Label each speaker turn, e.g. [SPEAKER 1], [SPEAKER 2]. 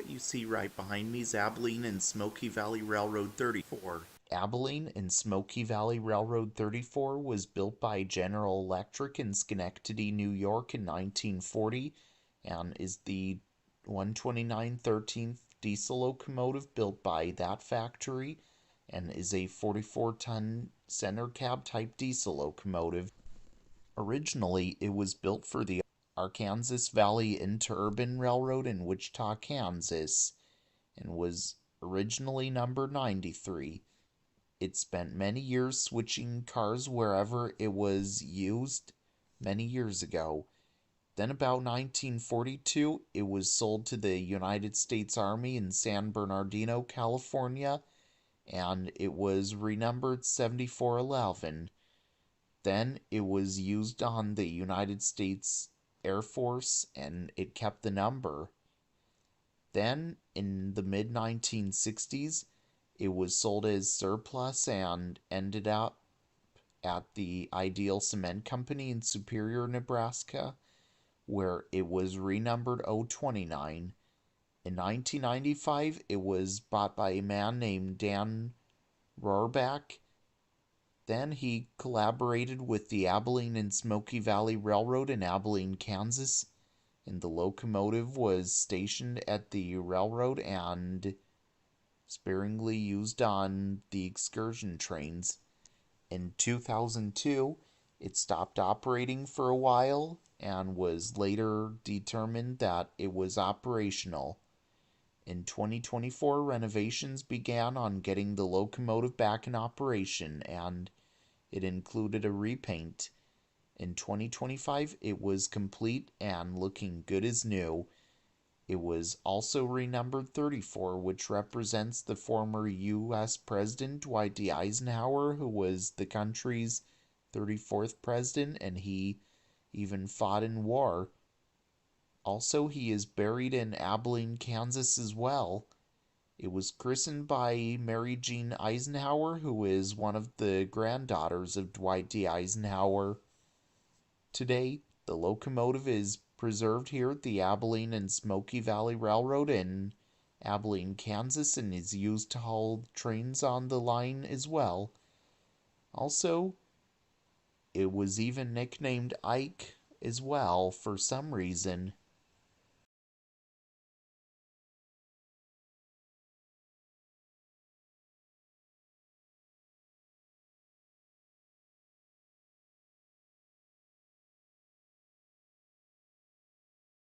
[SPEAKER 1] what you see right behind me is Abilene and Smoky Valley Railroad 34. Abilene and Smoky Valley Railroad 34 was built by General Electric in Schenectady, New York in 1940 and is the 129/13th diesel locomotive built by that factory and is a 44-ton center cab type diesel locomotive. Originally, it was built for the Arkansas Valley Interurban Railroad in Wichita, Kansas, and was originally number 93. It spent many years switching cars wherever it was used many years ago. Then, about 1942, it was sold to the United States Army in San Bernardino, California, and it was renumbered 7411. Then it was used on the United States Air Force and it kept the number. Then, in the mid 1960s, it was sold as surplus and ended up at the Ideal Cement Company in Superior, Nebraska, where it was renumbered 029. In 1995, it was bought by a man named Dan Rohrbach. Then he collaborated with the Abilene and Smoky Valley Railroad in Abilene, Kansas, and the locomotive was stationed at the railroad and sparingly used on the excursion trains. In 2002, it stopped operating for a while and was later determined that it was operational. In 2024, renovations began on getting the locomotive back in operation, and it included a repaint. In 2025, it was complete and looking good as new. It was also renumbered 34, which represents the former U.S. President Dwight D. Eisenhower, who was the country's 34th president, and he even fought in war. Also, he is buried in Abilene, Kansas as well. It was christened by Mary Jean Eisenhower, who is one of the granddaughters of Dwight D. Eisenhower. Today, the locomotive is preserved here at the Abilene and Smoky Valley Railroad in Abilene, Kansas, and is used to haul trains on the line as well. Also, it was even nicknamed Ike as well for some reason.